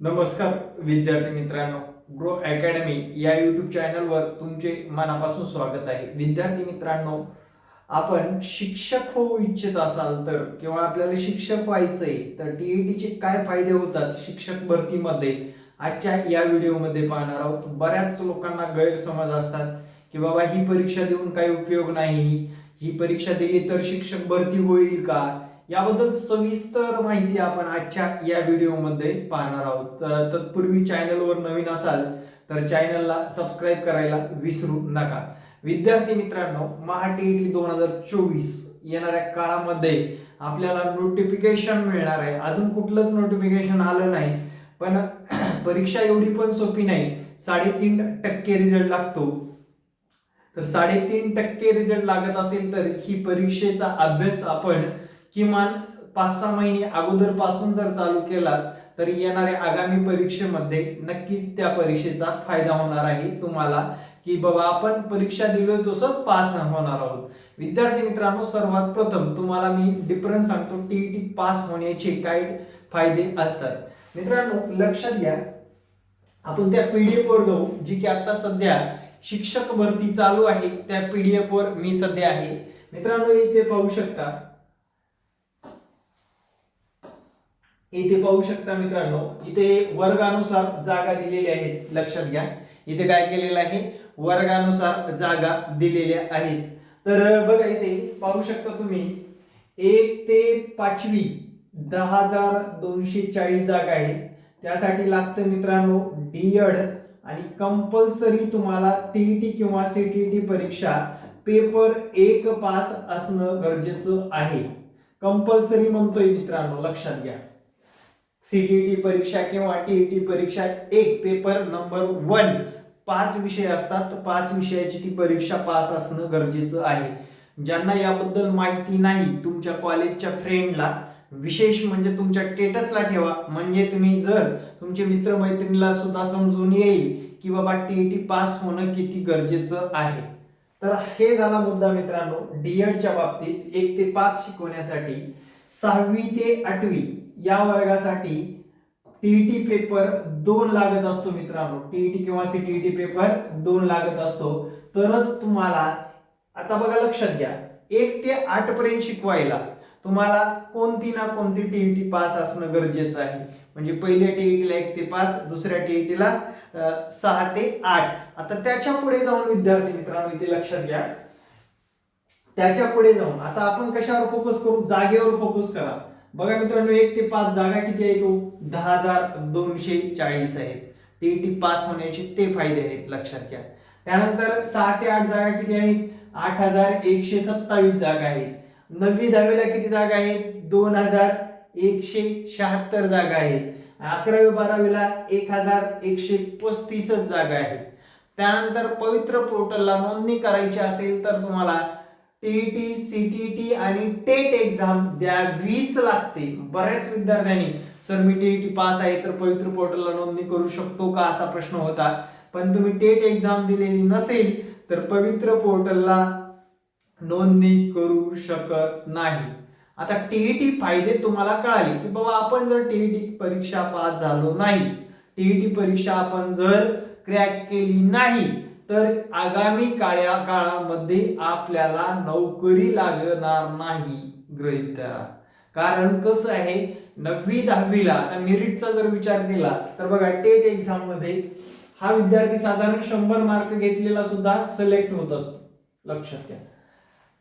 नमस्कार विद्यार्थी मित्रांनो, ग्रो अकॅडमी या यूट्यूब चॅनलवर तुमचे मनापासून स्वागत आहे. विद्यार्थी मित्रांनो, आपण शिक्षक होऊ इच्छित असाल तर किंवा आपल्याला शिक्षक व्हायचंय तर टीईटीचे काय फायदे होतात शिक्षक भरतीमध्ये आजच्या या व्हिडिओमध्ये पाहणार आहोत. बऱ्याच लोकांना गैरसमज असतात की बाबा ही परीक्षा देऊन काही उपयोग नाही, ही परीक्षा दिली तर शिक्षक भरती होईल का, याबद्दल सविस्तर माहिती आपण आजच्या या व्हिडिओमध्ये पाहणार आहोत. तत्पूर्वी चॅनलवर नवीन असाल तर चॅनलला सबस्क्राईब करायला विसरू नका. विद्यार्थी मित्रांनो, महाटीईटी 2024 येणाऱ्या काळामध्ये आपल्याला नोटिफिकेशन मिळणार आहे. अजून कुठलंच नोटिफिकेशन आलं नाही, पण परीक्षा एवढी पण सोपी नाही. 3.5% रिझल्ट लागतो. तर 3.5% रिझल्ट लागत असेल तर ही परीक्षेचा अभ्यास आपण किमान 5-6 महिने अगोदर पासून जर चालू केला तर येणाऱ्या आगामी परीक्षेमध्ये नक्कीच त्या परीक्षेचा फायदा होणार आहे तुम्हाला, की बाबा आपण परीक्षा दिलोय तसं पास होणार आहोत. विद्यार्थी मित्रांनो, सर्वात प्रथम तुम्हाला मी डिफरन्स सांगतो टीईटी पास होण्याचे काय फायदे असतात. मित्रांनो लक्षात घ्या, आपण त्या पीडीएफ वर जाऊ जी की आता सध्या शिक्षक भरती चालू आहे. त्या पीडीएफ वर मी सध्या आहे. मित्रांनो इथे पाहू शकता, मित्रांनो इथे वर्गानुसार जागा दिलेल्या आहेत. लक्षात घ्या, इथे काय केलेलं आहे, वर्गानुसार जागा दिलेल्या आहेत. तर बघा इथे पाहू शकता तुम्ही 1 ते 5वी 10,240 जागा आहेत. त्यासाठी लागतं मित्रांनो डीएड आणि कंपल्सरी तुम्हाला टीईटी किंवा सीटीईटी परीक्षा पेपर 1 पास असणं गरजेचं आहे. कंपल्सरी म्हणतोय मित्रांनो, लक्षात घ्या. सीटीईटी परीक्षा किंवा टीईटी परीक्षा 1 पेपर नंबर 1 5 विषय असतात. 5 विषयाची ती परीक्षा पास असणं गरजेचं आहे. ज्यांना याबद्दल माहिती नाही, तुमच्या कॉलेजच्या फ्रेंडला, विशेष म्हणजे तुमच्या स्टेटसला ठेवा, म्हणजे तुम्ही जर तुमचे मित्रमैत्रिणीला सुद्धा समजून येईल की बाबा टीईटी पास होणं किती गरजेचं आहे. तर हे झाला मुद्दा मित्रांनो डीएडच्या बाबतीत. 1 ते 5 शिकवण्यासाठी 6वी ते 8वी या वर्गासाठी टीईटी पेपर 2 लागत असतो मित्रांनो. टीईटी किंवा सीटीईटी पेपर 2 लागत असतो. तरच तुम्हाला, आता बघा लक्षात घ्या, 1 ते 8 पर्यंत शिकवायला तुम्हाला कोणती ना कोणती टीईटी पास असणं गरजेचं आहे. म्हणजे पहिल्या टीईटीला 1 ते 5, दुसऱ्या टीईटीला 6 ते 8. आता त्याच्या पुढे जाऊन विद्यार्थी मित्रांनो इथे लक्षात घ्या, त्याच्या पुढे जाऊन आता आपण कशावर फोकस करू, जागेवर फोकस करा. बघा मित्रांनो 1 ते 5 जागा किती आहेत, 10,240 आहेत. टीईटी पास होण्याचे ते फायदे आहेत, लक्षात घ्या. त्यानंतर 6 ते 8 जागा किती आहेत, 8,127 जागा आहेत. 9वी 10वीला किती जागा आहेत, 2,176 जागा आहेत. 11वी 12वीला 1,135 जागा आहेत. त्यानंतर पवित्र पोर्टलला नोंदणी करायची असेल तर तुम्हाला टीईटी, सीटीईटी आणि टेट एक्झाम द्यावीच लागते. बऱ्याच विद्यार्थ्यांनी सर मी टीईटी पास आहे तर पवित्र पोर्टलला नोंदणी करू शकतो का असा प्रश्न होता. पण तुम्ही टेट एक्झाम दिलेली नसेल तर पवित्र पोर्टलला नोंदणी करू शकत नाही. आता टीईटी फायदे तुम्हाला कळाले की बाबा आपण जर टीईटी परीक्षा पास झालो नाही, टीईटी परीक्षा आपण जर क्रॅक केली नाही तर आगामी काळामध्ये आपल्याला नोकरी लागणार नाही, गृहीत धरा. कारण कसं आहे, 9वी 10वीला आता मेरिटचा जर विचार केला तर बघा टेट एक्झाम मध्ये हा विद्यार्थी साधारण 100 मार्क घेतलेला सुद्धा सिलेक्ट होत असतो. लक्षात घ्या,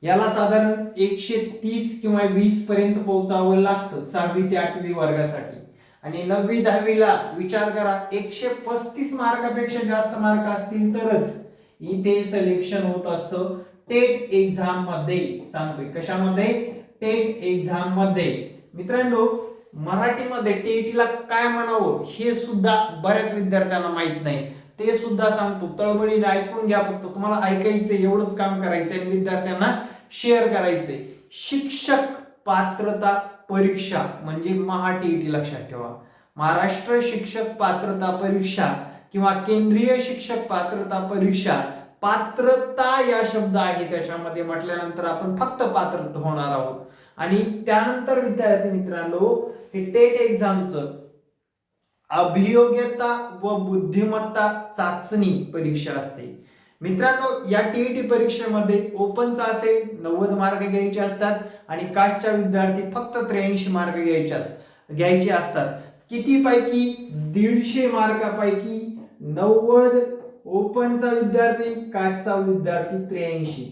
याला साधारण 130 किंवा 20 पर्यंत पोहोचावं लागतं 6वी ते 8वी वर्गासाठी. आणि 9वी 10वीला विचार करा 135 मार्कापेक्षा जास्त मार्क असतील तरच इथे सिलेक्शन होत असतं टेट एक्झाम मध्ये. सांगतोय कशामध्ये, टेट एक्झाम मध्ये. मित्रांनो मराठीमध्ये टीईटीला काय म्हणावं हे सुद्धा बऱ्याच विद्यार्थ्यांना माहित नाही. ते सुद्धा सांगतो, तळमळीने ऐकून घ्या. फक्त तुम्हाला ऐकायचंय, एवढंच काम करायचंय आणि विद्यार्थ्यांना शेअर करायचंय. शिक्षक पात्रता परीक्षा म्हणजे महाटीईटी. लक्षात ठेवा, महाराष्ट्र शिक्षक पात्रता परीक्षा किंवा केंद्रीय शिक्षक पात्रता परीक्षा. पात्रता या शब्द आहे त्याच्यामध्ये म्हटल्यानंतर आपण फक्त पात्र होणार आहोत. आणि त्यानंतर विद्यार्थी मित्रांनो हे टेट एक्झामचं अभियोग्यता व बुद्धिमत्ता चाचणी परीक्षा असते. मित्रांनो, या टीईटी परीक्षेमध्ये ओपनचा असेल 90 मार्क घ्यायचे असतात आणि कास्टच्या विद्यार्थी फक्त 83 मार्क घ्यायचे असतात. किती पैकी? 150 मार्कापैकी 90 ओपनचा विद्यार्थी, कास्टचा विद्यार्थी 83.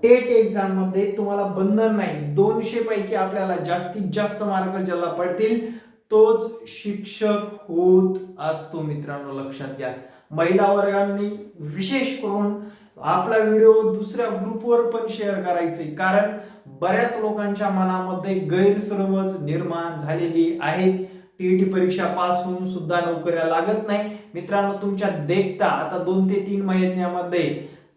टेट एक्झाम मध्ये तुम्हाला बंधन नाही, 200 पैकी आपल्याला जास्तीत जास्त मार्क ज्याला पडतील तोच शिक्षक होत असतो. मित्रांनो लक्षात घ्या. महिला वर्गांनी विशेष करून आपला व्हिडिओ दुसऱ्या ग्रुपवर पण शेअर करायचे, कारण बऱ्याच लोकांच्या मनामध्ये गैरसमज निर्माण झालेली आहेत. टीईटी परीक्षा पास होऊन सुद्धा नोकऱ्या लागत नाही. मित्रांनो, तुमच्या देखता आता 2 ते 3 महिन्यामध्ये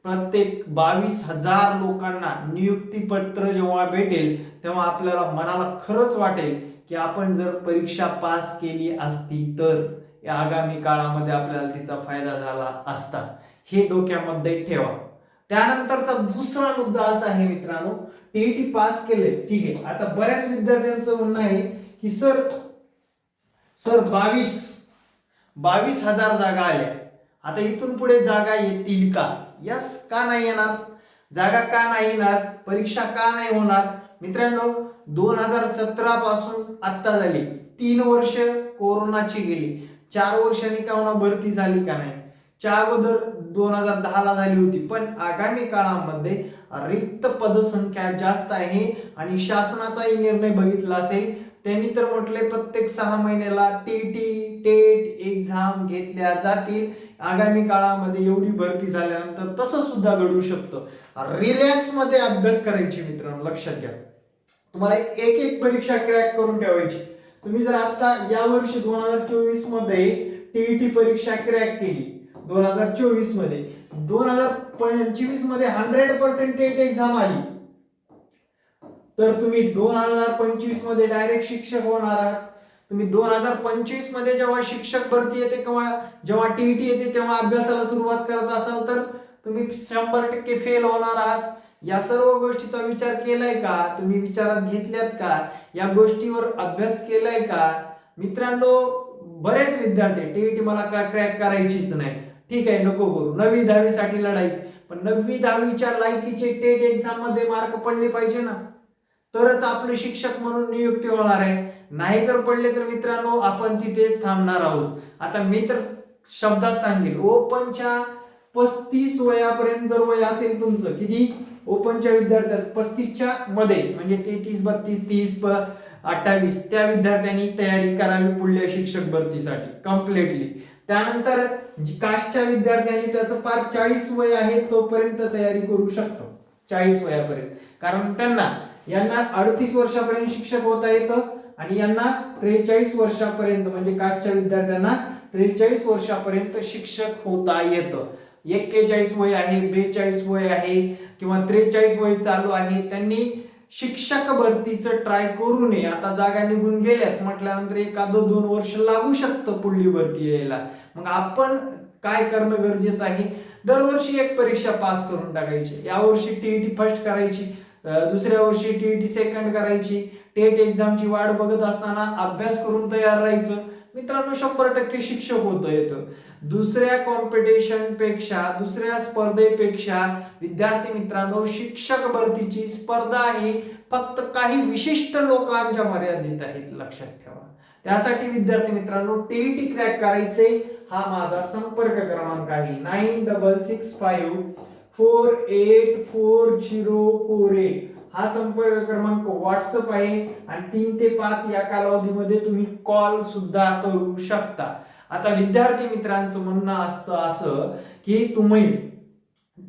प्रत्येक 22,000 लोकांना नियुक्ती पत्र जेव्हा भेटेल तेव्हा आपल्याला मनाला खरंच वाटेल की आपण जर परीक्षा पास केली असती तर या आगामी काळामध्ये आपल्याला तिचा फायदा झाला असता. हे डोक्यामध्ये ठेवा. त्यानंतरचा दुसरा मुद्दा असा आहे मित्रांनो, टीईटी पास केले ठीक आहे. आता बऱ्याच विद्यार्थ्यांचं म्हणणं आहे की सर 22,000 जागा आल्या, आता इथून पुढे जागा येतील का? यस, का नाही येणार? जागा का नाही येणार? परीक्षा का नाही होणार? मित्रांनो, 2017 पासून आता झाली 3 वर्ष कोरोनाची गेली, 4 वर्षांनी का होणार भरती झाली का नाही? 4 अगोदर 2010 ला झाली होती, पण आगामी काळामध्ये रिक्त पदसंख्या जास्त आहे आणि शासनाचाही निर्णय बघितला असेल, त्यांनी तर म्हटले प्रत्येक 6 महिन्याला टीटी टेट एक्झाम घेतल्या जातील. आगामी काळामध्ये एवढी भरती झाल्यानंतर तसं सुद्धा घडू शकतं. रिलॅक्स मध्ये अभ्यास करायची मित्रांनो, लक्षात घ्या. तुम्हाला एक एक परीक्षा क्रॅक करून ठेवायची. तुम्ही जर आता या वर्षी 2024 मध्ये टीईटी परीक्षा क्रॅक केली, 2024 मध्ये, 2025 मध्ये 100% टेट एक्झाम आली, तर तुम्ही 2025 मध्ये डायरेक्ट शिक्षक होणार आहात. तुम्ही 2025 मध्ये जेव्हा शिक्षक भरती येते किंवा जेव्हा टीईटी येते तेव्हा अभ्यासाला सुरुवात करत असाल तर तुम्ही 100% फेल होणार आहात. या सर्व गोष्टीचा विचार केलाय का? तुम्ही विचारात घेतल्यात का? या गोष्टीवर अभ्यास केलाय का? मित्रांनो, बरेच विद्यार्थी टीईटी मला का क्रॅक करायचीच नाही, ठीक आहे नको करू, 9वी 10वी साठी लढायचं, पण 9वी 10वीच्या लायकीचे टेट एक्झाम मध्ये मार्क पडले पाहिजे ना, तरच आपले शिक्षक म्हणून नियुक्ती होणार आहे. नाही जर पडले तर मित्रांनो आपण तिथेच थांबणार आहोत. आता मी तर शब्दात सांगेल, ओपनच्या 35 वयापर्यंत जर वय असेल तुमचं, किती ओपनच्या विद्यार्थ्याचं 35च्या मध्ये म्हणजे 33 32 30 28, त्या विद्यार्थ्यांनी तयारी करावी पुढल्या शिक्षक भरतीसाठी कम्प्लिटली. त्यानंतर कास्टच्या विद्यार्थ्यांनी त्याचं पार 40 वय आहे तोपर्यंत तयारी करू शकतो, 40 वयापर्यंत, कारण यांना 38 वर्षापर्यंत शिक्षक होता येतं आणि यांना 43 वर्षापर्यंत म्हणजे कास्टच्या विद्यार्थ्यांना 43 वर्षापर्यंत शिक्षक होता येतं. 41 वय आहे, 42 वय आहे किंवा 43 वय चालू आहे, त्यांनी शिक्षक भरतीचं ट्राय करू नये. आता जागा निघून गेल्यात म्हटल्यानंतर 1-2 वर्ष लागू शकतं पुढली भरती यायला. मग आपण काय करणं गरजेचं आहे? दरवर्षी एक परीक्षा पास करून टाकायची. यावर्षी टीईटी फर्स्ट करायची, दुसऱ्या वर्षी टीईटी सेकंड करायची. टेट एक्झामची वाट बघत असताना अभ्यास करून तयार राहायचं. मित्रांनो, 100% शिक्षक होतं येतं. दुसऱ्या कॉम्पिटिशन पेक्षा, दुसऱ्या स्पर्धेपेक्षा विद्यार्थी मित्रांनो, शिक्षक भरतीची स्पर्धा ही फक्त काही विशिष्ट लोकांच्या मर्यादित आहेत, लक्षात ठेवा. त्यासाठी विद्यार्थी मित्रांनो, टीईटी क्रॅक करायचे, हा माझा संपर्क क्रमांक आहे 9665484048. हा संपर्क क्रमांक व्हॉट्सअप आहे आणि 3 ते 5 या कालावधीमध्ये तुम्ही कॉल सुद्धा करू शकता. आता विद्यार्थी मित्रांचं म्हणणं असतं असं की तुम्ही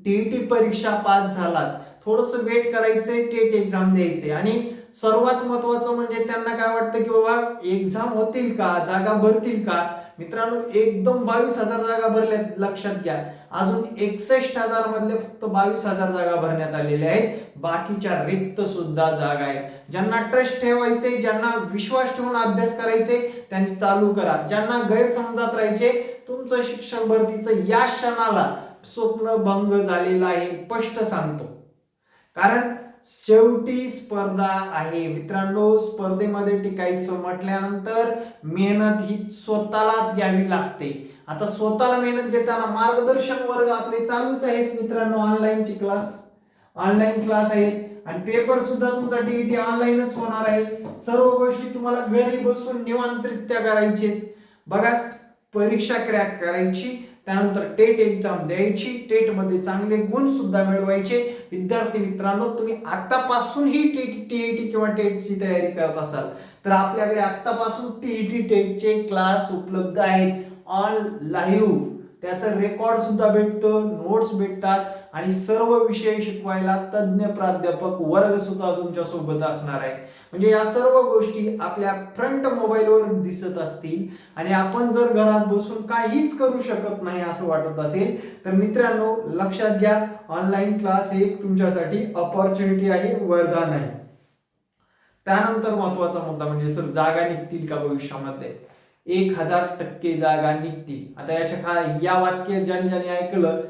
टीईटी परीक्षा पास झालात, थोडंसं वेट करायचंय, टेट एक्झाम द्यायचे, आणि सर्वात महत्वाचं म्हणजे त्यांना काय वाटतं की बाबा एक्झाम होतील का, जागा भरतील का? मित्रांनो, एकदम 22,000 जागा भरल्यात, लक्षात घ्या. अजून 61,000 मधले फक्त 22,000 जागा भरण्यात आलेल्या आहेत, बाकीच्या रिक्त सुद्धा जागा आहेत. ज्यांना ट्रस्ट ठेवायचे, ज्यांना विश्वास ठेवून अभ्यास करायचे त्यांनी चालू करा. ज्यांना गैरसमजात राहायचे, तुमचं शिक्षक भरतीचं या क्षणाला स्वप्न भंग झालेलं आहे, स्पष्ट सांगतो. कारण शेवटी स्पर्धा आहे मित्रांनो. स्पर्धेमध्ये टिकायचं म्हटल्यानंतर मेहनत ही स्वतःलाच घ्यावी लागते. आता स्वतःला मेहनत घेताना मार्गदर्शन वर्ग आपले चालूच आहेत मित्रांनो. ऑनलाईन क्लास आहेत आणि पेपर सुद्धा तुमचा टीईटी ऑनलाईनच होणार आहे. सर्व गोष्टी तुम्हाला घरी बसून निवांतरित्या करायचे. बघा, परीक्षा क्रॅक करायची, त्यानंतर टेट एक्झाम द्यायची, टेट मध्ये चांगले गुण सुद्धा मिळवायचे. विद्यार्थी मित्रांनो, तुम्ही आतापासून ही टीईटी किंवा टेटची तयारी करत असाल तर आपल्याकडे आतापासून टीईटी टेटचे क्लास उपलब्ध आहेत ऑन लाईव्ह. त्याचं रेकॉर्ड सुद्धा भेटतं, नोट्स भेटतात आणि सर्व विषय शिकवायला तज्ञ प्राध्यापक वर्ग सुद्धा तुमच्या सोबत असणार आहे. म्हणजे या सर्व गोष्टी आपल्या फ्रंट मोबाईलवर दिसत असतील आणि आपण जर घरात बसून काहीच करू शकत नाही असं वाटत असेल तर मित्रांनो लक्षात घ्या, ऑनलाईन क्लास एक तुमच्यासाठी अपॉर्च्युनिटी आहे, वरदान आहे. त्यानंतर महत्वाचा मुद्दा म्हणजे सर जागा निघतील का भविष्यामध्ये? 1000% जागा निघतील. आता या वाक्य ज्याने ऐकलं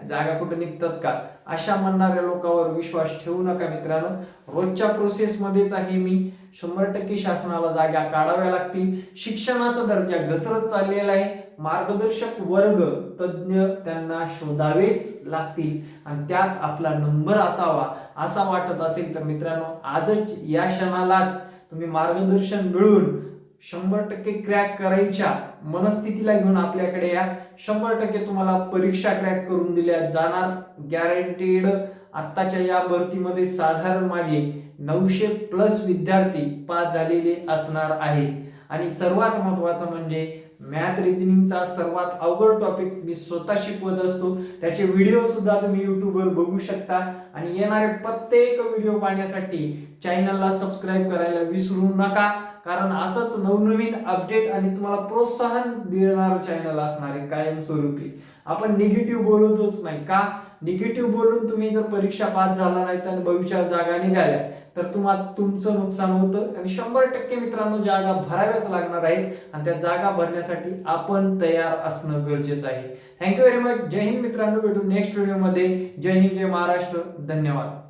जागा कुठे निघतात का अशा म्हणणाऱ्या लोकांवर विश्वास ठेवू नका मित्रांनो. रोजच्या प्रोसेसमध्येच आहे मी. 100% शासनाला जागा काढाव्या लागतील. शिक्षणाचा दर्जा घसरत चाललेला आहे. मार्गदर्शक वर्ग तज्ञ त्यांना शोधावेच लागतील आणि त्यात आपला नंबर असावा असा वाटत असेल तर मित्रांनो आजच या क्षणालाच तुम्ही मार्गदर्शन मिळून 100% क्रॅक करायच्या मनस्थितीला घेऊन आपल्याकडे या. 100% तुम्हाला परीक्षा क्रॅक करून दिल्या जाणार, गॅरंटीड. आत्ताच्या या भरतीमध्ये साधारण माझे 900+ विद्यार्थी पास झालेले असणार आहेत. आणि सर्वात महत्वाचं म्हणजे मॅथ रिजनिंगचा सर्वात अवघड टॉपिक मी स्वतः शिकवत असतो. त्याचे व्हिडिओ सुद्धा तुम्ही युट्यूबवर बघू शकता. आणि येणारे प्रत्येक व्हिडिओ पाहण्यासाठी चॅनलला सबस्क्राईब करायला विसरू नका, कारण असंच नवनवीन अपडेट आणि तुम्हाला प्रोत्साहन देणारं चॅनल असणार आहे कायमस्वरूपी. आपण निगेटिव्ह बोलतच नाही का? निगेटिव्ह बोलून तुम्ही जर परीक्षा पास झाला नाही तर भविष्यात जागा निघाल्या तर तुमचं नुकसान होतं. आणि 100% मित्रांनो जागा भराव्याच लागणार आहेत आणि त्या जागा भरण्यासाठी आपण तयार असणं गरजेचं आहे. Thank you very much. जय हिंद मित्रांनो. भेटू नेक्स्ट व्हिडिओमध्ये. जय हिंद, जय महाराष्ट्र. धन्यवाद.